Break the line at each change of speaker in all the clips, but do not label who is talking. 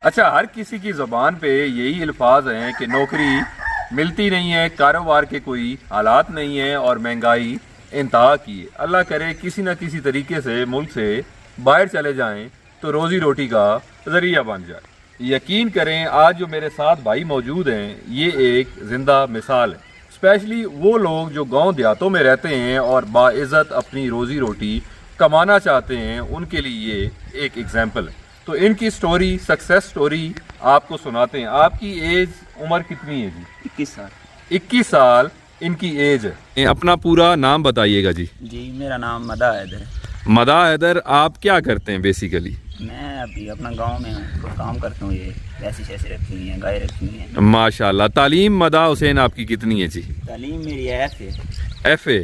अच्छा, हर किसी की ज़बान पे यही अल्फाज हैं कि नौकरी मिलती नहीं है, कारोबार के कोई हालात नहीं है और महंगाई इंतहा की है। अल्लाह करे किसी न किसी तरीके से मुल्क से बाहर चले जाएं तो रोज़ी रोटी का ज़रिया बन जाए। यकीन करें, आज जो मेरे साथ भाई मौजूद हैं ये एक ज़िंदा मिसाल है। स्पेशली वो लोग जो गांव देहातों में रहते हैं और बाइज़्ज़त अपनी रोज़ी रोटी कमाना चाहते हैं, उनके लिए ये एक एग्जाम्पल है। तो इनकी स्टोरी, सक्सेस स्टोरी आपको सुनाते हैं। आपकी एज, उम्र कितनी है जी?
21 साल।
21 साल इनकी एज है। अपना पूरा नाम बताइएगा जी।
जी, मेरा नाम मदा हैदर है।
मदा हैदर, आप क्या करते हैं बेसिकली?
मैं अभी अपना गांव में हूँ, काम करता हूँ। ये भैंसी शैसी रखी हुई हैं, गाय रखी हुई हैं।
माशाल्लाह। तालीम मदा हुसैन आपकी कितनी है जी?
तालीम मेरी FA।
FA।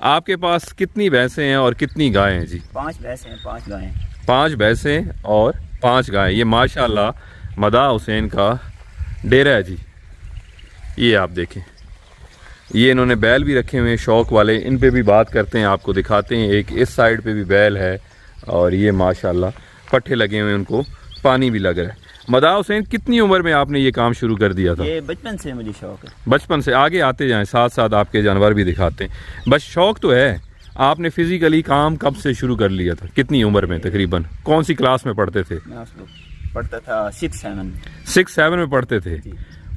आपके पास कितनी भैंसें हैं और कितनी गायें हैं जी?
5 भैंसें हैं, 5 गायें।
5 भैंसें और 5 गायें। ये माशाल्लाह मदा हुसैन का डेरा है जी। ये आप देखें, ये इन्होंने बैल भी रखे हुए हैं शौक वाले। इन पे भी बात करते हैं, आपको दिखाते हैं। एक इस साइड पे भी बैल है और ये माशाल्लाह पट्ठे लगे हुए हैं, उनको पानी भी लग रहा है। मदा हुसैन, कितनी उम्र में आपने ये काम शुरू कर दिया था?
ये बचपन से मुझे शौक है।
बचपन से? आगे आते जाएं, साथ साथ आपके जानवर भी दिखाते हैं। बस शौक तो है। आपने फिजिकली काम कब से शुरू कर लिया था? कितनी उम्र में तकरीबन? कौन सी क्लास में पढ़ते थे?
मैं उस वक्त पढ़ता था 6-7।
6-7 में पढ़ते थे?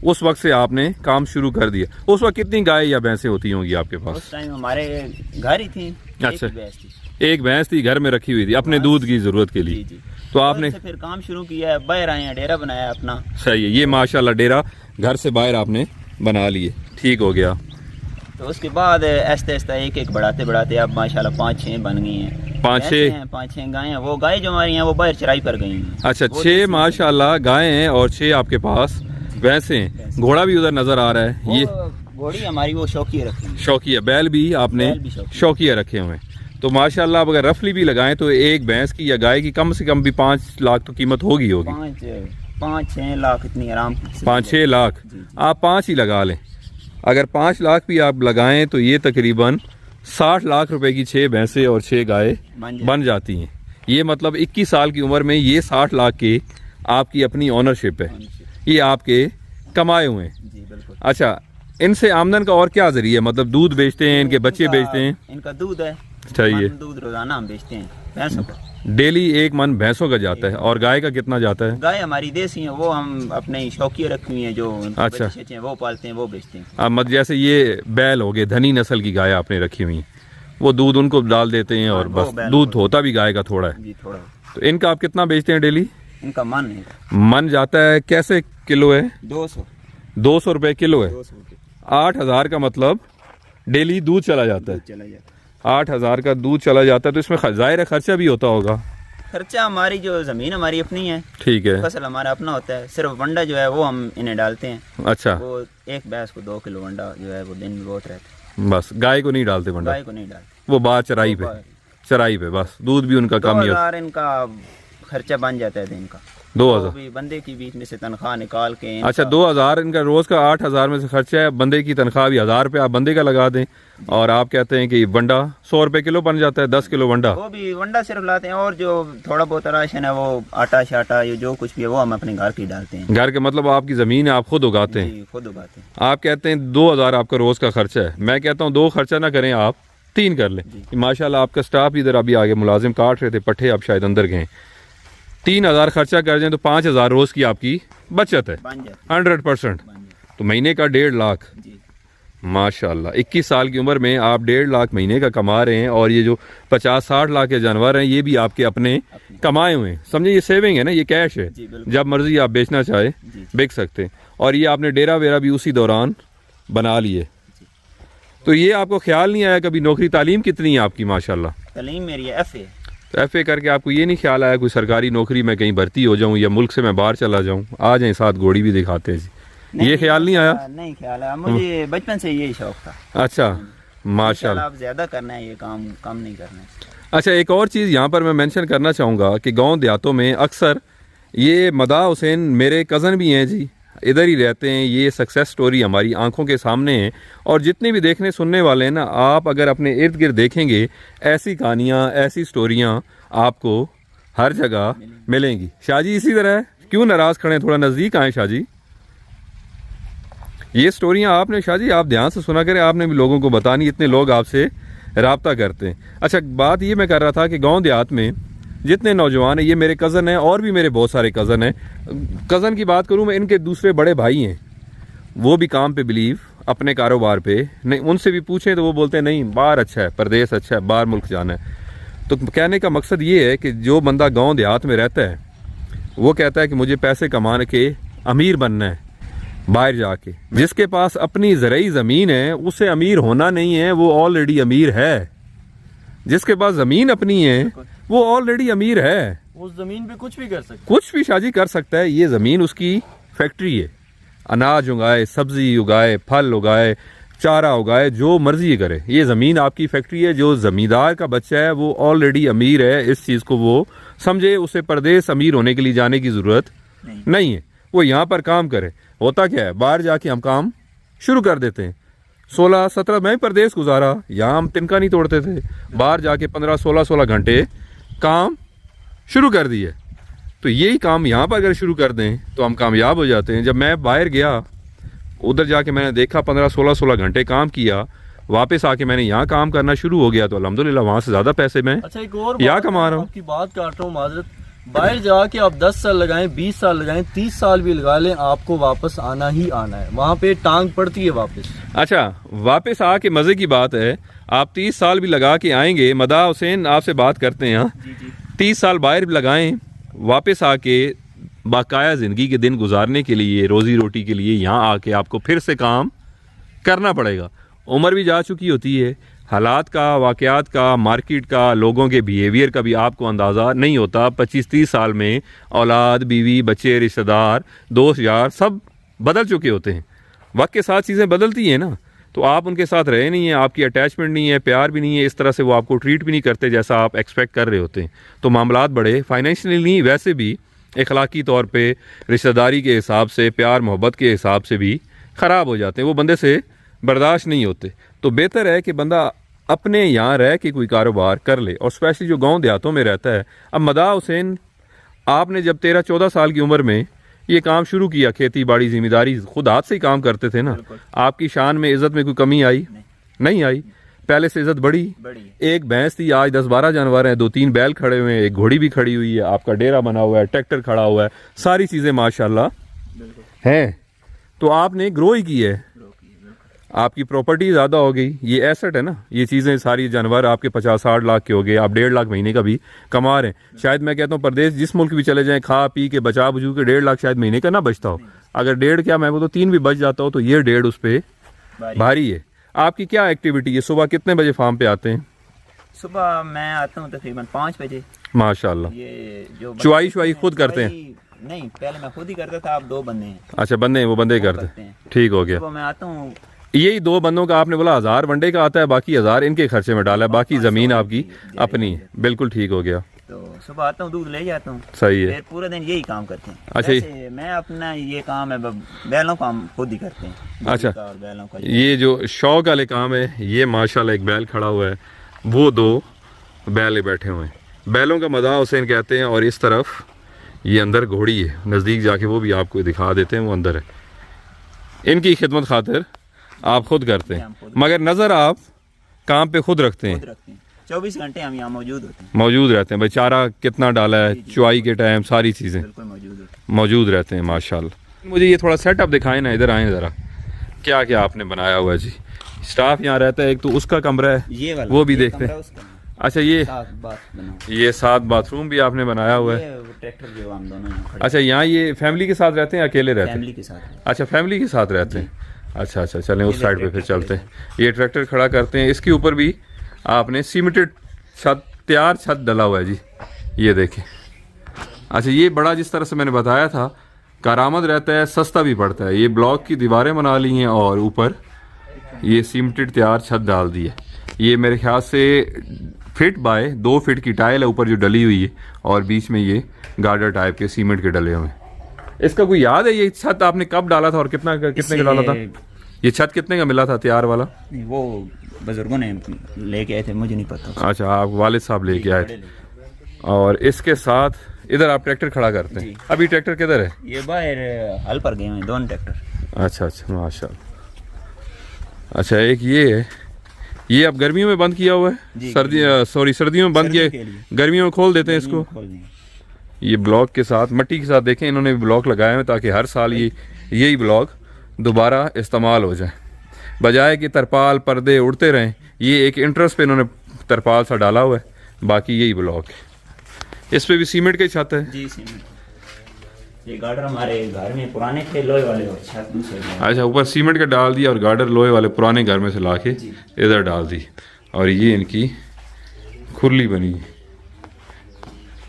उस वक्त से आपने काम शुरू कर दिया। उस वक्त कितनी गाय या भैंसें होती होंगी आपके पास?
उस टाइम हमारे घर ही थी।
अच्छा,
एक भैंस थी।
एक भैंस थी, घर में रखी हुई थी अपने दूध की जरूरत के लिए।
जी।
तो आपने
फिर काम शुरू किया, बाहर आए हैं, डेरा बनाया अपना।
सही है। ये माशाल्लाह डेरा घर से बाहर आपने बना लिए, ठीक हो गया।
तो उसके बाद आहिस्ता आहिस्ता एक बढ़ाते बढ़ाते अब माशाल्लाह 5-6 बन गई हैं। 5-6 गायें हैं। वो गायें जो हमारी हैं वो बाहर चराई पर गई हैं।
अच्छा, 6 माशाल्लाह गायें हैं और 6 आपके पास भैंसें हैं। घोड़ा भी उधर नजर आ रहा है। ये
घोड़ी हमारी वो शौकिया रखी है।
शौकिया। बैल भी आपने शौकिया रखे हुए हैं। तो माशाल्लाह अब अगर रफली भी लगाएं तो एक भैंस की या गाय की कम से कम भी 5 लाख तो कीमत होगी।
5-6 लाख इतनी आराम।
5-6 लाख। आप 5 ही लगा लें। अगर 5 लाख भी आप लगाएं तो ये तकरीबन 60 लाख रुपए की 6 भैंसें और 6 गायें बन जाती हैं। ये मतलब 21 साल की उम्र में ये 60 लाख की आपकी अपनी ओनरशिप है। ये आपके कमाए हुए हैं। अच्छा, इनसे आमदन का और क्या जरिए? मतलब दूध बेचते हैं, इनके बच्चे बेचते हैं?
इनका दूध है।
चाहिए
दूध रोजाना हम बेचते हैं भैंसों का।
डेली 1 मन भैंसों का जाता है। और गाय का कितना जाता है?
गाय हमारी देसी है, वो हम अपने शौकिया रखी हुई है जो।
अच्छा,
हैं, वो पालते हैं, वो बेचते हैं।
अब जैसे ये बैल हो गए, धनी नस्ल की गाय आपने रखी हुई, वो दूध उनको डाल देते हैं और बस दूध होता भी गाय का थोड़ा है।
जी, थोड़ा।
तो इनका आप कितना बेचते हैं डेली?
इनका मन है।
मन जाता है। कैसे किलो है? 200 रुपए किलो है। 8,000 का मतलब डेली दूध चला जाता है। 8,000 का दूध चला जाता है। तो इसमें ज़ाहिर खर्चा भी होता होगा।
खर्चा हमारी जो जमीन हमारी अपनी है, ठीक है, फसल हमारा अपना होता है। सिर्फ वंडा जो है वो हम इन्हें डालते हैं।
अच्छा,
वो एक भैंस को 2 किलो वंडा जो है वो दिन में बहुत रहता है।
बस गाय को नहीं डालते वंडा?
गाय को नहीं डालते,
वो बाहर चराई पे बस दूध भी उनका कम ही होता है।
इनका खर्चा बन जाता है दिन का।
2000
बंदे की बीच में से तनख्वाह निकाल के।
अच्छा, 2000 इनका रोज का 8,000 में से खर्चा है। बंदे की तनख्वाह भी 1000 रुपये आप बंदे का लगा दें और आप कहते हैं कि वंडा 100 रुपए किलो बन जाता है। 10 किलो वंडा,
वो भी वंडा सिर्फ लाते हैं। और जो थोड़ा बहुत राशन है वो आटा शाटा जो कुछ भी है वो हम अपने घर की डालते हैं।
घर के मतलब आपकी जमीन है, आप खुद उगाते हैं?
खुद उगाते हैं।
आप कहते हैं 2000 आपका रोज का खर्चा है। मैं कहता हूँ 2 खर्चा ना करें, आप 3 कर लें। माशाल्लाह आपका स्टाफ इधर अभी आगे मुलाजिम काट रहे थे पट्टे, अब शायद अंदर गए। 3000 खर्चा कर दें तो 5000 रोज की आपकी बचत है। 100%। तो महीने का 1.5 लाख। माशाल्लाह 21 साल की उम्र में आप 1.5 लाख महीने का कमा रहे हैं। और ये जो 50-60 लाख के जानवर हैं ये भी आपके अपने कमाए हुए हैं। समझे, ये सेविंग है ना, ये कैश है। जब मर्जी आप बेचना चाहे बेच सकते हैं। और ये आपने डेरा वेरा भी उसी दौरान बना लिए। तो ये आपको ख्याल नहीं आया कभी नौकरी? तालीम कितनी है आपकी? माशाल्लाह
तालीम मेरी FA।
तो FA करके आपको ये नहीं ख्याल आया कोई सरकारी नौकरी में कहीं भर्ती हो जाऊं या मुल्क से मैं बाहर चला जाऊं? आ जाएं, साथ घोड़ी भी दिखाते हैं जी। ये ख्याल नहीं आया?
नहीं ख्याल आया, मुझे बचपन से यही शौक था।
अच्छा, माशाल्लाह।
आप ज्यादा करना है ये काम, कम नहीं करना है।
अच्छा, एक और चीज़ यहाँ पर मैं मेंशन करना चाहूँगा कि गांव देहातों में अक्सर ये मदा हुसैन मेरे कज़न भी हैं जी, इधर ही रहते हैं। ये सक्सेस स्टोरी हमारी आंखों के सामने है। और जितने भी देखने सुनने वाले हैं ना, आप अगर अपने इर्द गिर्द देखेंगे ऐसी कहानियाँ, ऐसी स्टोरियाँ आपको हर जगह मिलेंगी। शाहजी इसी तरह है क्यों नाराज खड़े हैं? थोड़ा नज़दीक आए शाह जी। ये स्टोरियाँ आपने शाह जी आप ध्यान से सुना करें, आपने भी लोगों को बतानी, इतने लोग आपसे रब्ता करते हैं। अच्छा, बात ये मैं कर रहा था कि गांव देहात में जितने नौजवान हैं, ये मेरे कज़न हैं और भी मेरे बहुत सारे कज़न हैं। कज़न की बात करूँ मैं, इनके दूसरे बड़े भाई हैं, वो भी काम पे बिलीव, अपने कारोबार पे नहीं। उनसे भी पूछें तो वो बोलते हैं नहीं बाहर अच्छा है, परदेश अच्छा है, बाहर मुल्क जाना है। तो कहने का मकसद ये है कि जो बंदा गांव देहात में रहता है वो कहता है कि मुझे पैसे कमाने के अमीर बनना है बाहर जाके। जिसके पास अपनी ज़रई ज़मीन है उसे अमीर होना नहीं है, वो ऑलरेडी अमीर है। जिसके पास ज़मीन अपनी है वो ऑलरेडी अमीर है,
उस जमीन पे कुछ भी कर सकते,
कुछ भी शादी कर सकता है। ये ज़मीन उसकी फैक्ट्री है, अनाज उगाए, सब्जी उगाए, फल उगाए, चारा उगाए, जो मर्जी करे। ये ज़मीन आपकी फैक्ट्री है। जो ज़मींदार का बच्चा है वो ऑलरेडी अमीर है, इस चीज़ को वो समझे। उसे परदेश अमीर होने के लिए जाने की ज़रूरत नहीं है, वो यहाँ पर काम करे। होता क्या है, बाहर जाके हम काम शुरू कर देते हैं। 16-17 मैं परदेश गुजारा, यहाँ हम तिनका नहीं तोड़ते थे, बाहर जाके 15-16 घंटे काम शुरू कर दिए। तो यही काम यहाँ पर अगर शुरू कर दें तो हम कामयाब हो जाते हैं। जब मैं बाहर गया उधर जाके मैंने देखा 15-16 घंटे काम किया, वापस आके मैंने यहाँ काम करना शुरू हो गया तो अल्हम्दुलिल्लाह वहाँ से ज़्यादा पैसे मैं
अच्छा एक और
यहाँ कमा रहा हूँ।
आपकी बात काट रहा हूँ माजरत, बाहर जाके आप 10 साल लगाएं, 20 साल लगाएं, 30 साल भी लगा लें, आपको वापस आना ही आना है। वहाँ पे टांग पड़ती है वापस।
अच्छा, वापस आके मज़े की बात है, आप 30 साल भी लगा के आएंगे। मदा हुसैन आपसे बात करते हैं, 30 साल बाहर लगाएं, वापस आके बाकाया ज़िंदगी के दिन गुजारने के लिए, रोज़ी रोटी के लिए यहाँ आके आपको फिर से काम करना पड़ेगा। उम्र भी जा चुकी होती है, हालात का, वाक़यात का, मार्केट का, लोगों के बिहेवियर का भी आपको अंदाज़ा नहीं होता। 25-30 साल में औलाद, बीवी, बच्चे, रिश्तेदार, दोस्त यार सब बदल चुके होते हैं। वक्त के साथ चीज़ें बदलती हैं ना, तो आप उनके साथ रहे नहीं हैं, आपकी अटैचमेंट नहीं है, प्यार भी नहीं है, इस तरह से वो आपको ट्रीट भी नहीं करते जैसा आप एक्सपेक्ट कर रहे होते हैं। तो मामलात बड़े फाइनेंशियली नहीं, वैसे भी अखलाकी तौर पे, रिश्तेदारी के हिसाब से, प्यार मोहब्बत के हिसाब से भी ख़राब हो जाते हैं, वो बंदे से बर्दाश्त नहीं होते। तो बेहतर है कि बंदा अपने यहाँ रह के कोई कारोबार कर ले, और स्पेशली जो गांव देहातों में रहता है। अब मदा हुसैन, आपने जब 13-14 साल की उम्र में ये काम शुरू किया, खेती बाड़ी ज़िम्मेदारी खुद हाथ से ही काम करते थे ना, आपकी शान में, इज़्ज़त में कोई कमी आई? नहीं आई, पहले से इज़्ज़त बढ़ी। एक भैंस थी, आज 10-12 जानवर हैं, 2-3 बैल खड़े हुए हैं, एक घोड़ी भी खड़ी हुई है, आपका डेरा बना हुआ है, ट्रैक्टर खड़ा हुआ है, सारी चीज़ें माशाल्लाह हैं। तो आपने ग्रो ही की है, आपकी प्रॉपर्टी ज़्यादा हो गई, ये एसेट है ना, ये चीज़ें सारी जानवर आपके 50-60 लाख के हो गए, आप 1.5 लाख महीने का भी कमा रहे हैं। शायद मैं कहता हूँ परदेश जिस मुल्क भी चले जाएं, खा पी के बचा बुझू के 1.5 लाख शायद महीने का ना बचता हो। अगर 1.5 क्या, मैं वो तो 3 भी बच जाता हो, तो ये 1.5 उस पर भारी है। आपकी क्या एक्टिविटी है? सुबह कितने बजे फार्म पे आते हैं?
सुबह मैं आता हूँ तकरीबन 5 बजे।
माशाल्लाह।
ये जो
चुवाई शुवाई खुद करते हैं?
नहीं, पहले मैं खुद ही करता था, आप 2 बंदे हैं।
अच्छा, बंदे हैं, वो बंदे करते हैं, ठीक हो गया।
सुबह मैं आता हूँ,
यही 2 बंदों का आपने बोला 1000 वनडे का आता है, बाकी 1000 इनके खर्चे में डाला है, बाकी ज़मीन आपकी अपनी है। बिल्कुल ठीक हो गया।
तो सुबह आता हूँ, दूध ले जाता हूँ,
सही है।
फिर पूरा दिन यही काम करते हैं।
अच्छा,
वैसे मैं अपना ये काम है, बैलों का हम खुद ही करते हैं।
अच्छा,
और बैलों का
ये जो शौक वाले काम है, ये माशाल्लाह एक बैल खड़ा हुआ है, वो 2 बैल बैठे हुए हैं। बैलों का मदा हुसैन कहते हैं, और इस तरफ ये अंदर घोड़ी है, नज़दीक जाके वो भी आपको दिखा देते हैं, वो अंदर है। इनकी खिदमत खातिर आप खुद करते हैं, मगर नज़र आप काम पे खुद रखते हैं।
24 घंटे हम यहाँ मौजूद होते हैं,
मौजूद रहते हैं। भाई चारा कितना डाला है, चुवाई के टाइम सारी चीज़ें
बिल्कुल
मौजूद रहते हैं माशाल्लाह। मुझे ये थोड़ा सेटअप दिखाएं ना, इधर आएँ ज़रा, क्या क्या आपने बनाया हुआ है जी। स्टाफ यहाँ रहता है, एक तो उसका कमरा है,
ये वाला,
वो भी देखते हैं। अच्छा, ये 7 बाथरूम भी आपने बनाया हुआ है।
ट्रैक्टर जो हम दोनों यहाँ खड़े।
अच्छा, यहाँ ये फैमिली के साथ रहते हैं, अकेले रहते हैं?
फैमिली के साथ।
अच्छा, फैमिली के साथ रहते हैं। अच्छा, चलें उस साइड पे फिर चलते हैं। ये ट्रैक्टर खड़ा करते हैं, इसके ऊपर भी आपने सीमेंटेड छत, तैयार छत डला हुआ है जी, ये देखें। अच्छा, ये बड़ा जिस तरह से मैंने बताया था, कारामद रहता है, सस्ता भी पड़ता है। ये ब्लॉक की दीवारें बना ली हैं और ऊपर ये सीमेंटेड तैयार छत डाल दी है। ये मेरे ख्याल से फीट बाय 2 फीट की टाइल है ऊपर जो डली हुई है, और बीच में ये गार्डर टाइप के सीमेंट के डले हुए हैं। इसका कोई याद है ये छत आपने कब डाला था और कितने का डाला था? ये छत कितने का मिला था तैयार वाला?
वो बुजुर्गों ने लेके आए थे, मुझे नहीं पता।
अच्छा, आप वालिद साहब लेके आए थे। और इसके साथ इधर आप ट्रैक्टर खड़ा करते हैं। अभी ट्रैक्टर किधर है?
ये बाहर हल पर गए हैं दोनों ट्रैक्टर।
अच्छा अच्छा माशाल्लाह। अच्छा एक ये है, ये अब गर्मियों में बंद किया हुआ है, सर्दियों में बंद किया है, गर्मियों में खोल देते हैं इसको। ये ब्लॉक के साथ, मट्टी के साथ देखें इन्होंने ब्लॉक लगाए हैं ताकि हर साल यही ब्लॉक दोबारा इस्तेमाल हो जाए, बजाय कि तरपाल पर्दे उड़ते रहें। ये एक इंटरेस्ट पे इन्होंने तरपाल सा डाला हुआ है, बाकी यही ब्लॉक है। इस पे भी सीमेंट की छत है
जी, सीमेंट। ये गार्डर हमारे घर में पुराने थे लोहे वाले, और छत दूसरे।
अच्छा, ऊपर सीमेंट का डाल दिया और गार्डर लोहे वाले पुराने घर में से ला के इधर डाल दी। और ये इनकी खुरली बनी।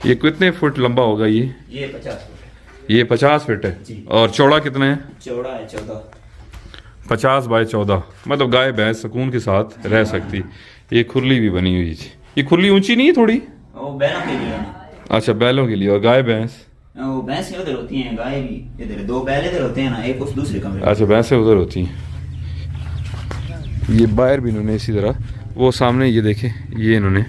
ये कितने फुट लंबा होगा? ये
50 फुट।
ये 50 फीट है। और चौड़ा कितना है?
चौड़ा है 14।
50 बाय 14, मतलब गाय भैंस सुकून के साथ रह सकती। ये खुरली भी बनी हुई है। ये खुरली ऊंची नहीं है थोड़ी?
वो बैलों के लिए है।
अच्छा, बैलों के लिए। और गाय भैंस?
वो भैंसें उधर होती हैं, गाय भी इधर। 2 बैल इधर होते हैं ना, एक उस दूसरे कमरे में।
अच्छा, भैंसें उधर होती हैं। ये बाहर भी इन्होंने इसी तरह, वो सामने ये देखें, ये इन्होंने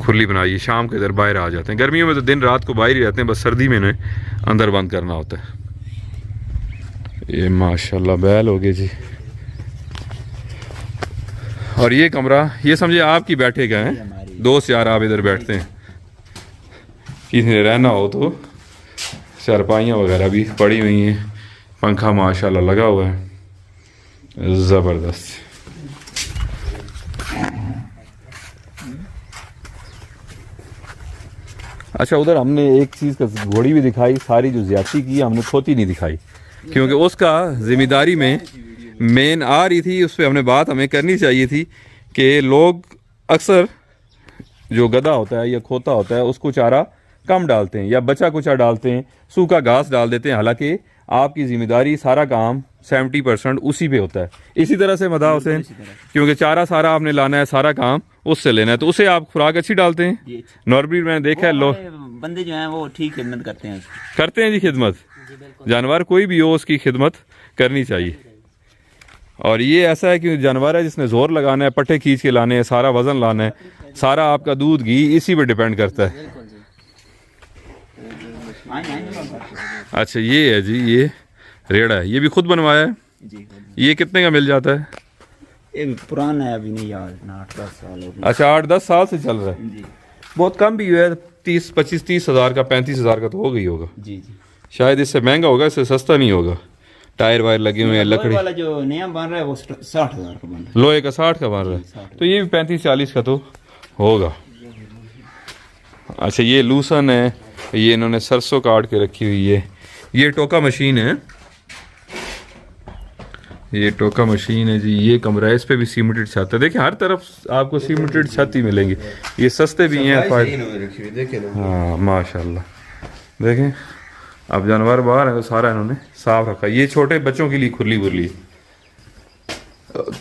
खुरली बनाई है। शाम को इधर बाहर आ जाते हैं। गर्मियों में तो दिन रात को बाहर ही रहते हैं, बस सर्दी में इन्हें अंदर बंद करना होता है। ये माशाल्लाह बैल हो गए जी। और ये कमरा, ये समझे आपकी बैठे गए हैं, दोस्त यार आप इधर बैठते हैं। किसी ने रहना हो तो चारपाइयाँ वगैरह भी पड़ी हुई हैं, पंखा माशाल्लाह लगा हुआ है, ज़बरदस्त। अच्छा, उधर हमने एक चीज़ का घोड़ी भी दिखाई, सारी जो ज्यादती की हमने खोती नहीं दिखाई, क्योंकि उसका जिम्मेदारी में मेन आ रही थी। उस पर हमने बात हमें करनी चाहिए थी कि लोग अक्सर जो गधा होता है या खोता होता है उसको चारा कम डालते हैं या बचा कुचा डालते हैं, सूखा घास डाल देते हैं। हालांकि आपकी जिम्मेदारी, सारा काम 70% उसी पे होता है। इसी तरह से मदा हुसैन, क्योंकि चारा सारा आपने लाना है, सारा काम उससे लेना है, तो उसे आप खुराक अच्छी डालते हैं। नॉर्मली मैंने देखा है लोग
बंदे जो हैं वो ठीक खिदमत करते हैं
जी खिदमत। जानवर कोई भी हो उसकी खिदमत करनी चाहिए। और ये ऐसा है कि जानवर है जिसने जोर लगाना है, पट्टे खींच के लाने हैं, सारा वजन लाना है, सारा आपका दूध घी इसी पे डिपेंड करता है। अच्छा, ये है जी, ये रेड़ा है, ये भी खुद बनवाया है
जी।
ये कितने का मिल जाता है?
ये पुराना है, अभी नहीं यार, 8-10 साल हो गए।
अच्छा, 8-10 साल से चल रहा है
जी।
बहुत कम भी है, 30-25-30 हज़ार का, 35 हज़ार का तो हो गई होगा
जी जी।
शायद। इससे महंगा होगा, इससे सस्ता नहीं होगा। टायर वायर लगे हुए हैं, लकड़ी
वाला जो नया बन रहा है वो 60,000 का बन रहा है।
लोहे का 60 का बन रहा है, तो ये भी 35-40 का तो होगा। अच्छा, ये लूसन है, ये इन्होंने सरसों काट के रखी हुई है। ये टोका मशीन है, ये टोका मशीन है जी। ये कमरा है, इस पे भी सीमेंटेड छत है। देखिए हर तरफ आपको सीमेंटेड छत ही मिलेंगी। ये सस्ते भी हैं। हाँ माशाल्लाह। देखें, अब जानवर बाहर है तो सारा इन्होंने साफ रखा। ये छोटे बच्चों के लिए खुरली बुरली,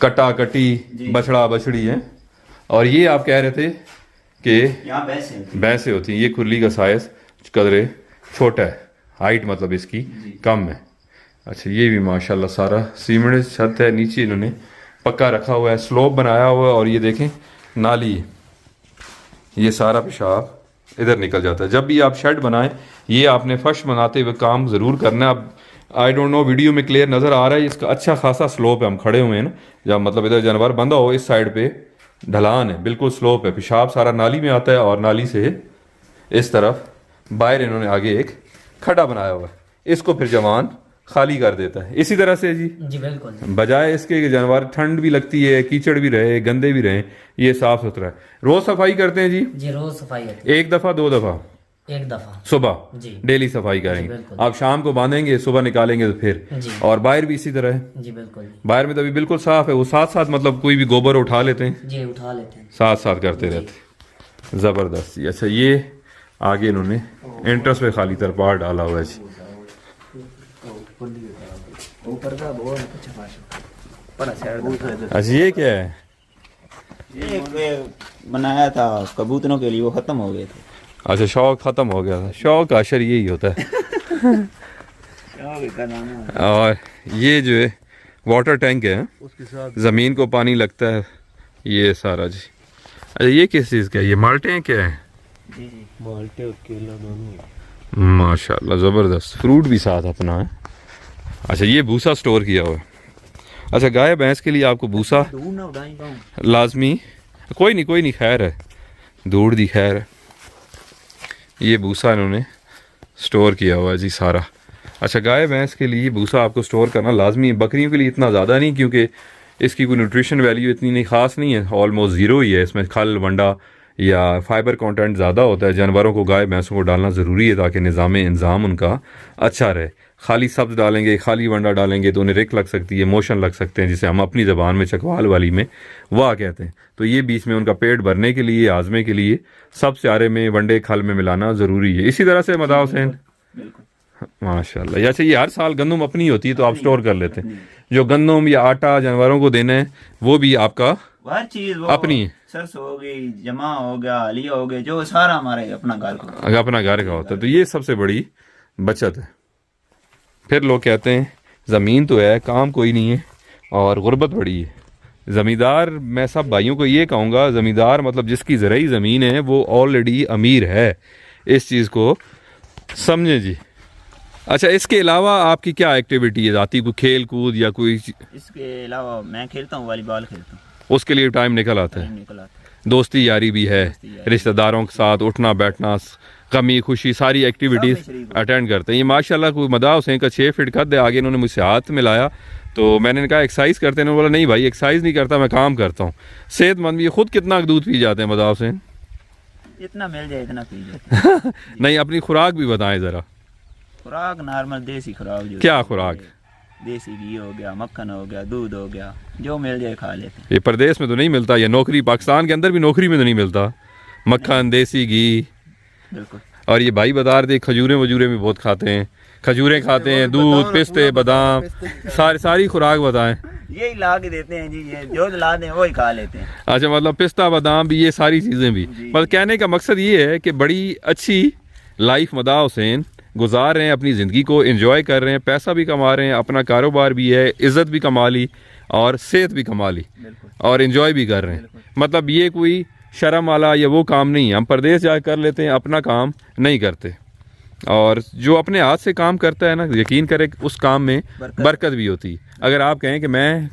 कटा कटी, बछड़ा बछड़ी है। और ये आप कह रहे थे कि
यहाँ
भैंसें होती हैं। ये खुरली का साइज कदरे छोटा है, हाइट मतलब इसकी कम है। अच्छा, ये भी माशाल्लाह सारा सीमेंट छत है, नीचे इन्होंने पक्का रखा हुआ है, स्लोप बनाया हुआ है। और ये देखें नाली है, ये सारा पेशाब इधर निकल जाता है। जब भी आप शेड बनाएं, ये आपने फर्श बनाते हुए काम ज़रूर करना है। अब आई डोंट नो वीडियो में क्लियर नज़र आ रहा है, इसका अच्छा खासा स्लोप है। हम खड़े हुए हैं ना, जब मतलब इधर जानवर बंधा हो, इस साइड पे ढलान है, बिल्कुल स्लोप है। पेशाब सारा नाली में आता है और नाली से इस तरफ बाहर इन्होंने आगे एक खड्डा बनाया हुआ है, इसको फिर जवान खाली कर देता है। इसी तरह से जी
बिल्कुल,
बजाय इसके कि जानवर ठंड भी लगती है, कीचड़ भी रहे, गंदे भी रहे, ये साफ सुथरा है। रोज सफाई करते हैं जी
रोज सफाई होती है।
1 दफा 2 दफा?
1 दफा
सुबह
जी,
डेली सफाई करेंगे।
बिल्कुल।
आप शाम को बांधेंगे, सुबह निकालेंगे तो फिर।
जी।
और बाहर भी इसी तरह है
जी बिल्कुल
बाहर में तो अभी बिल्कुल साफ है। वो साथ साथ मतलब कोई भी गोबर उठा लेते हैं,
जी, उठा लेते हैं,
साथ साथ करते रहते। जबरदस्त। अच्छा, ये आगे इन्होंने एंट्रेंस पे खाली तरपाल डाला हुआ है जी। अच्छा, ये क्या है?
ये बनाया था कबूतरों के लिए, वो खत्म हो गए थे।
अच्छा, शौक खत्म हो गया था। शौक का असर यही होता है। और ये जो है वाटर टैंक है, ज़मीन को पानी लगता है, ये सारा जी। अच्छा, ये किस चीज़ का है? ये माल्टे हैं क्या है?
माल्टे और केला दोनों।
माशाल्लाह ज़बरदस्त, फ्रूट भी साथ अपना है। अच्छा ये भूसा स्टोर किया हुआ है। अच्छा गाय भैंस के लिए आपको भूसा लाजमी, कोई नहीं खैर है, दूध दी खैर है। ये भूसा इन्होंने स्टोर किया हुआ है जी सारा। अच्छा गाय भैंस के लिए भूसा आपको स्टोर करना लाजमी है, बकरियों के लिए इतना ज़्यादा नहीं, क्योंकि इसकी कोई न्यूट्रिशन वैल्यू इतनी नहीं ख़ास नहीं है, ऑलमोस्ट ज़ीरो ही है। इसमें खल वंडा या फाइबर कंटेंट ज़्यादा होता है। जानवरों को गाय भैंसों को डालना ज़रूरी है ताकि निज़ाम इंज़ाम उनका अच्छा रहे। खाली सब्ज़ डालेंगे, खाली वंडा डालेंगे तो उन्हें रिक लग सकती है, मोशन लग सकते हैं, जिसे हम अपनी ज़बान में चकवाल वाली में वाह कहते हैं। तो ये बीच में उनका पेट भरने के लिए, आज़मे के लिए सब चारे में वंडे खल में मिलाना ज़रूरी है। इसी तरह से मदा हुसैन माशाल्लाह। अच्छा ये हर साल गंदम अपनी होती है तो आप स्टोर कर लेते हैं, जो गंदम या आटा जानवरों को देना है वो भी आपका
हर चीज
अपनी है,
सरसों हो गई, जमा हो गया, आलिया हो गया, जो सारा हमारे अपना घर का
अपना घर का होता है। तो ये सबसे बड़ी बचत है। फिर लोग कहते हैं ज़मीन तो है, काम कोई नहीं है और गुर्बत बड़ी है। ज़मींदार, मैं सब भाइयों को ये कहूँगा, ज़मींदार मतलब जिसकी ज़रूरी ज़मीन है वो ऑलरेडी अमीर है, इस चीज़ को समझें जी। अच्छा इसके अलावा आपकी क्या एक्टिविटी है जाती, कोई खेल कूद या कोई?
इसके अलावा मैं खेलता हूँ, वॉलीबॉल खेलता हूँ,
उसके लिए टाइम निकल आता है।
निकल आता है।
दोस्ती यारी भी है, रिश्तेदारों के साथ उठना बैठना, गमी खुशी सारी एक्टिविटीज़ अटेंड करते हैं। ये माशाल्लाह कोई मदा हुसैन का 6 फीट कद है, आगे इन्होंने मुझसे हाथ मिलाया तो मैंने कहा एक्सरसाइज करते हैं, बोला नहीं भाई एक्सरसाइज नहीं करता, मैं काम करता हूँ। सेहतमंद भी। खुद कितना दूध पी जाते हैं मदा हुसैन?
इतना मिल जाए इतना पी जाए।
नहीं अपनी खुराक भी बताएं ज़रा।
खुराक नॉर्मल देसी खुराक जो
क्या खुराक?
देसी घी हो गया, मक्खन हो गया, दूध हो गया, जो मिल जाए खा लेते हैं।
ये प्रदेश में तो नहीं मिलता, ये नौकरी पाकिस्तान के अंदर भी नौकरी में तो नहीं मिलता मक्खन देसी घी।
बिल्कुल।
और ये भाई बता रहे थे खजूरें वजूरें भी बहुत खाते हैं, खजूरें खाते हैं, दूध पिस्ते बादाम सारी खुराक बताएं।
यही ला के देते हैं जी, ये जो ला दें वही खा लेते हैं।
अच्छा मतलब पिस्ता बादाम भी, ये सारी चीज़ें भी। मतलब कहने का मकसद ये है कि बड़ी अच्छी लाइफ मदा हुसैन गुजार रहे हैं, अपनी ज़िंदगी को एंजॉय कर रहे हैं, पैसा भी कमा रहे हैं, अपना कारोबार भी है, इज़्ज़त भी कमा ली और सेहत भी कमा ली और एंजॉय भी कर रहे हैं। मतलब ये कोई शर्म वाला या वो काम नहीं है। हम परदेश जा कर लेते हैं, अपना काम नहीं करते। और जो अपने हाथ से काम करता है ना, यकीन करें उस काम में बरकत भी होती है। अगर आप कहें कि मैं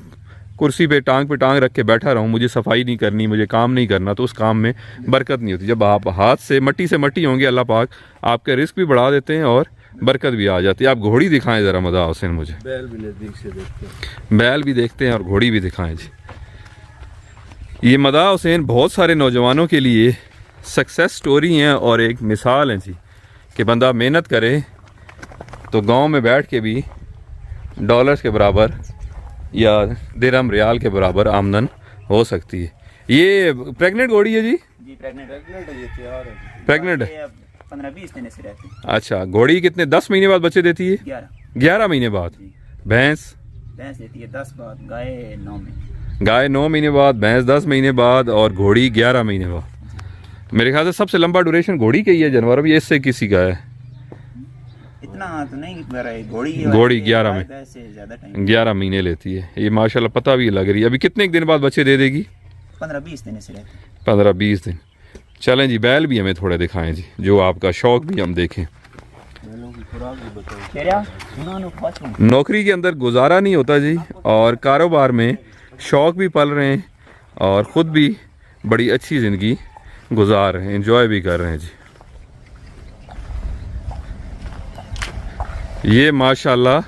कुर्सी पे टांग रख के बैठा रहूं, मुझे सफाई नहीं करनी, मुझे काम नहीं करना, तो उस काम में बरकत नहीं होती। जब आप हाथ से मट्टी होंगे, अल्लाह पाक आपके रिस्क भी बढ़ा देते हैं और बरकत भी आ जाती है। आप घोड़ी दिखाएं ज़रा मदा हुसैन मुझे।
बैल भी नज़दीक से देखते हैं।
बैल भी देखते हैं और घोड़ी भी दिखाएं जी। ये मदा हुसैन बहुत सारे नौजवानों के लिए सक्सेस स्टोरी हैं और एक मिसाल है जी कि बंदा मेहनत करे तो गांव में बैठ के भी डॉलर्स के बराबर या दिरहम रियाल के बराबर आमदन हो सकती है। ये प्रेग्नेंट घोड़ी है जी?
जी प्रेग्नेंट है, ये तैयार है।
प्रेग्नेंट है?
15-20 दिन से रहती है।
अच्छा घोड़ी कितने 10 महीने बाद बच्चे देती है? 11 महीने बाद। भैंस
देती है 10 बाद, गाय 9 में।
गाय 9 महीने बाद, भैंस 10 महीने बाद और घोड़ी 11 महीने बाद। मेरे ख्याल से सबसे लंबा ड्यूरेशन घोड़ी का ही है, जानवर भी इससे किसी का है
इतना तो नहीं, घोड़ी
11 में 11 महीने लेती है। ये माशाल्लाह पता भी लग रही है। अभी कितने दिन बाद बच्चे दे देगी?
15-20 दिन से रहती है।
15-20 दिन। चलें जी बैल भी हमें थोड़े दिखाएं जी, जो आपका शौक भी हम देखें। नौकरी के अंदर गुजारा नहीं होता जी और कारोबार में शौक भी पल रहे हैं और ख़ुद भी बड़ी अच्छी ज़िंदगी गुजार रहे हैं, एंजॉय भी कर रहे हैं जी। ये माशाल्लाह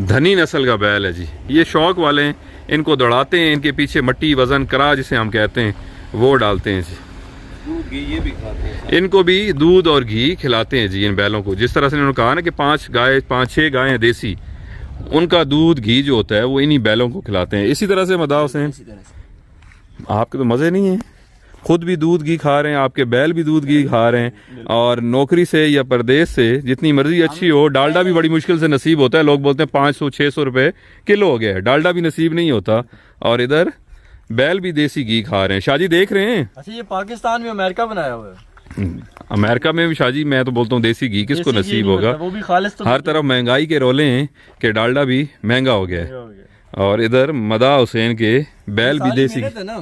धनी नस्ल का बैल है जी। ये शौक वाले हैं, इनको दौड़ाते हैं, इनके पीछे मट्टी वज़न करा जिसे हम कहते हैं वो डालते हैं जी।
दूध घी ये भी खाते हैं,
इनको भी दूध और घी खिलाते हैं जी इन बैलों को। जिस तरह से इन्होंने कहा ना कि 5-6 गायें देसी, उनका दूध घी जो होता है वो इन्हीं बैलों को खिलाते हैं। इसी तरह से मदा हुसैन आपके तो मज़े नहीं हैं, खुद भी दूध घी खा रहे हैं, आपके बैल भी दूध घी खा रहे हैं। और नौकरी से या परदेश से जितनी मर्जी अच्छी हो, डालडा भी बड़ी मुश्किल से नसीब होता है। लोग बोलते हैं 500-600 रुपये किलो हो गया है, डालडा भी नसीब नहीं होता। और इधर बैल भी देसी घी खा रहे हैं। शाहजी देख रहे हैं?
अच्छा ये पाकिस्तान में अमेरिका बनाया हुआ है।
अमेरिका में भी शाहजी मैं तो बोलता हूँ देसी घी किसको नसीब होगा।
वो भी खालिस तो
हर तरफ महंगाई के रोले हैं कि डालडा भी महंगा हो गया है और इधर मदा हुसैन के बैल भी देसी
है ना।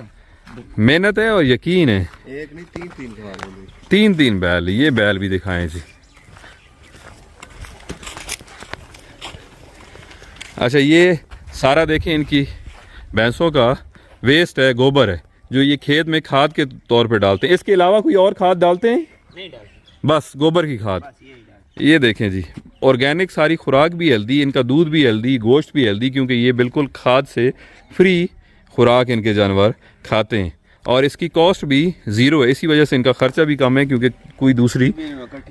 मेहनत है और यकीन है।
एक नहीं, तीन तीन खवा देंगे।
तीन तीन बैल, ये बैल भी दिखाएं जी। अच्छा, ये सारा देखें इनकी भैंसों का वेस्ट है, गोबर है, जो ये खेत में खाद के तौर पे डालते हैं। इसके अलावा कोई और खाद डालते हैं?
नहीं डालते,
बस गोबर की खाद।
बस यही डालते।
ये देखें जी, ऑर्गेनिक सारी खुराक भी हेल्दी, इनका दूध भी हेल्दी, गोश्त भी हेल्दी, क्योंकि ये बिल्कुल खाद से फ्री खुराक इनके जानवर खाते हैं। और इसकी कॉस्ट भी ज़ीरो है, इसी वजह से इनका खर्चा भी कम है, क्योंकि कोई दूसरी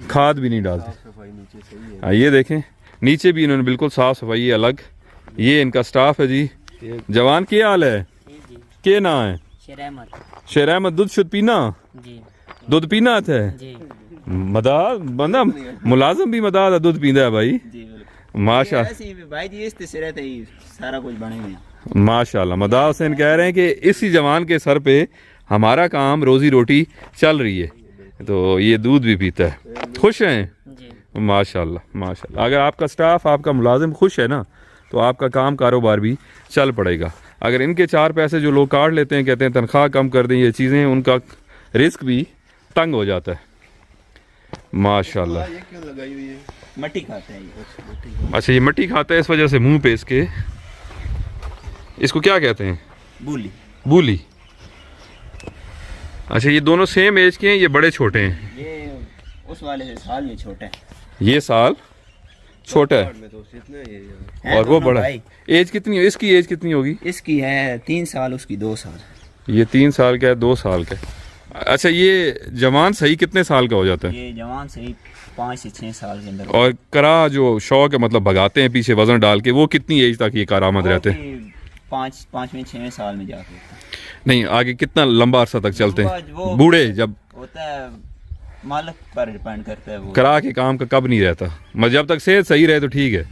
खाद भी नहीं डालते।
सफाई नीचे सही है।
हाँ, ये देखें नीचे भी इन्होंने बिल्कुल साफ़ सफाई अलग। ये इनका स्टाफ है जी। जवान क्या हाल है? के ना है?
शेर अहमद
शेर अहमद, दूध शुद्ध पीना?
जी
दूध पीना है?
जी
मदाद बंदा मुलाजम भी मदाद दूध पींदा है भाई।
जी बिल्कुल।
माशा
ऐसे ही भाई जी, इस से रहते ही सारा कुछ बने हुए हैं।
माशाल्लाह। मदाद हुसैन कह रहे हैं कि इसी जवान के सर पे हमारा काम, रोजी रोटी चल रही है, तो ये दूध भी पीता है। खुश हैं?
जी
माशाल्लाह माशाल्लाह। अगर आपका स्टाफ, आपका मुलाजिम खुश है ना, तो आपका काम कारोबार भी चल पड़ेगा। अगर इनके चार पैसे जो लोग काट लेते हैं, कहते हैं तनख्वाह कम कर दें, ये चीज़ें, उनका रिस्क भी तंग हो जाता है। माशाल्लाह।
ये क्यों लगाई हुई है?
मट्टी खाता है ये।
अच्छा, ये मिट्टी खाता है, इस वजह से मुंह पे इसके, इसको क्या कहते हैं?
बूली।
बूली। अच्छा, ये दोनों सेम एज के हैं, ये बड़े छोटे हैं?
ये उस वाले से साल में छोटा है।
ये साल छोटा है
में तो इतना ये
हैं
और वो
दोनों
बड़ा है।
भाई।
एज कितनी है इसकी? एज कितनी होगी?
इसकी है 3 साल, उसकी 2 साल।
ये 3 साल का है, 2 साल का है। अच्छा, ये जवान सही कितने साल का हो जाता है?
ये जवान से ही 5 से 6 साल के अंदर।
और करा जो शौक है, मतलब भगाते हैं पीछे वजन डाल के, वो कितनी एज तक ये कारामद रहते हैं?
5वें 6वें साल में जाके
नहीं, आगे कितना लंबा अरसा तक चलते हैं?
वो
बूढ़े जब
होता है, मालिक पर डिपेंड करता है वो।
करा के काम का कब नहीं रहता, मतलब जब तक सेहत सही रहे तो ठीक है।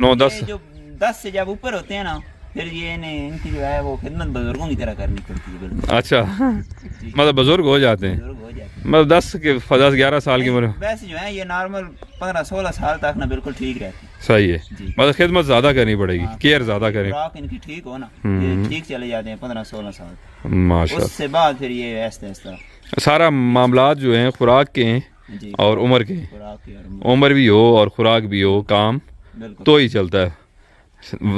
9-10
ये जो 10 से जब ऊपर होते हैं ना, फिर ये इनकी जो है वो खिदमत बुजुर्गों की तरह करनी पड़ती है बिल्कुल।
अच्छा, मतलब बुजुर्ग हो जाते हैं,
बुजुर्ग हो जाते हैं।
मतलब 10-11 साल की उम्र।
वैसे जो है ये नॉर्मल 15-16 साल तक ना बिल्कुल ठीक रहती है।
सही है,
जी।
मतलब खिदमत ज़्यादा करनी पड़ेगी,
हाँ।
केयर ज़्यादा करें।
खुराक इनकी ठीक हो ना, ये ठीक चले जाते हैं 15-16 साल।
माशाल्लाह।
उससे बाद फिर ये ऐसा ऐसा
सारा मामलात जो हैं खुराक के हैं
जी,
और उम्र के,
खुराक की और
उम्र भी हो और खुराक भी हो, काम
बिल्कुल
तो ही चलता है।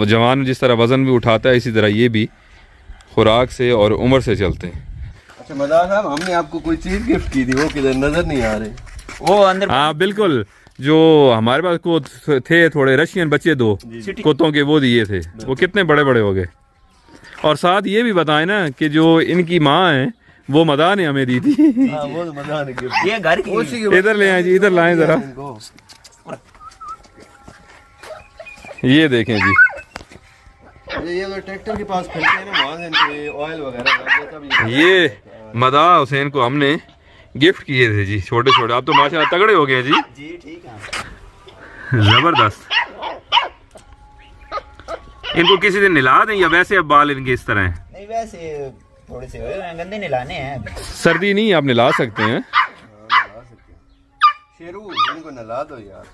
जवान जिस तरह वज़न भी उठाता है, इसी तरह ये भी खुराक से और उम्र से चलते हैं।
अच्छा मदार साहब, हमने आपको कोई चीज गिफ्ट की थी, वो किधर नजर नहीं आ रहे?
वो अंदर
हाँ बिल्कुल, जो हमारे पास को थे थोड़े रशियन बच्चे, 2 कुत्तों के, वो दिए थे। वो कितने बड़े बड़े हो गए। और साथ ये भी बताएं ना कि जो इनकी माँ है, वो मदा ने हमें दी थी।
हाँ, वो तो मदार ने गिफ्ट।
ये घर की
उसी के
इधर ले आए जी, इधर लाएं जरा।
इनको।
ये देखें जी,
ये तो ट्रैक्टर के पास खड़ते हैं ना, वहाँ से इनको ये ऑयल वगैरह लग जाता है, तब
ये मदा हुसैन को हमने गिफ्ट किए थे जी, छोटे छोटे। आप तो माशाल्लाह तगड़े हो गए जी,
जी ठीक है।
जबरदस्त। इनको किसी दिन नहला दें या वैसे अब बाल इनके इस तरह हैं?
नहीं वैसे थोड़े से हुए हैं, गंदे नहलाने हैं।
सर्दी नहीं, आप नहला सकते हैं।
शेरू इनको नहला दो यार।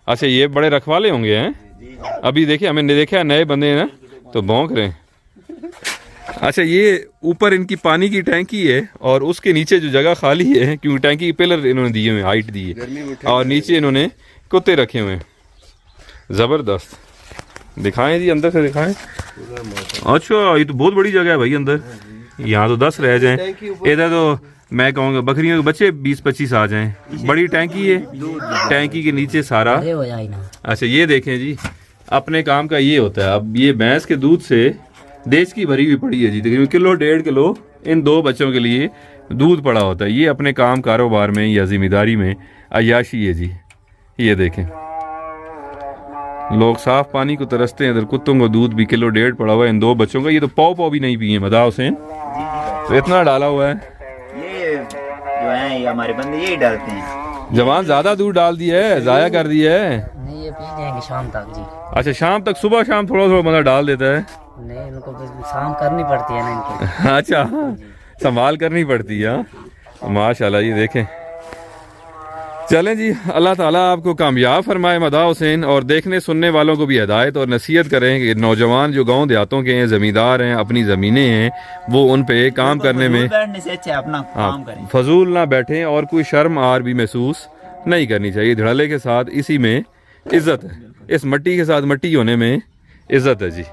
अच्छा, ये बड़े रखवाले होंगे हैं। अभी देखिए, हमें देखा नए बंदे हैं ना, तो भौंक रहे हैं। अच्छा, ये ऊपर इनकी पानी की टैंकी है और उसके नीचे जो जगह खाली है, क्योंकि टैंकी के पिलर इन्होंने दिए हुए, हाइट दी है, और नीचे इन्होंने कुत्ते रखे हुए हैं। ज़बरदस्त। दिखाएं जी, अंदर से दिखाएं। अच्छा, ये तो बहुत बड़ी जगह है भाई अंदर। यहाँ तो 10 रह जाएं, इधर तो मैं कहूँगा बकरियों के बच्चे 20-25 आ जाएं। बड़ी टैंकी है, टैंकी के नीचे सारा।
अरे हो जाए ना।
अच्छा, ये देखें जी, अपने काम का ये होता है। अब ये भैंस के दूध से देश की भरी हुई पड़ी है जी, तकरीबन 1-1.5 किलो इन 2 बच्चों के लिए दूध पड़ा होता है। ये अपने काम कारोबार में या जिम्मेदारी में अय्याशी है जी। ये देखें, लोग साफ पानी को तरसते हैं, इधर कुत्तों को दूध भी 1-1.5 किलो पड़ा हुआ है इन 2 बच्चों का। ये तो पाव भी नहीं पिए मदा हुसैन, तो इतना डाला हुआ है।
ये जो है ये हमारे बंदे यही डालते हैं।
जवान ज्यादा दूध डाल दिया है, जाया कर दिया है।
नहीं ये पी जाएंगे शाम तक जी।
अच्छा, शाम तक, सुबह शाम थोड़ा थोड़ा मतलब डाल देता है।
नहीं इनको शाम करनी पड़ती है ना इनको।
अच्छा, संभाल करनी पड़ती है। माशाल्लाह, ये देखें चलें जी, अल्लाह ताला आपको कामयाब फरमाए मदा हुसैन, और देखने सुनने वालों को भी हिदायत और नसीहत करें कि नौजवान जो गांव देहातों के हैं, ज़मींदार हैं, अपनी ज़मीनें हैं, वो उन पे काम करने में
बैठने से अच्छा अपना काम करें,
फजूल ना बैठें और कोई शर्म आर भी महसूस नहीं करनी चाहिए। धड़ल्ले के साथ इसी में इज्जत है, इस मट्टी के साथ मट्टी होने में इज्जत है जी।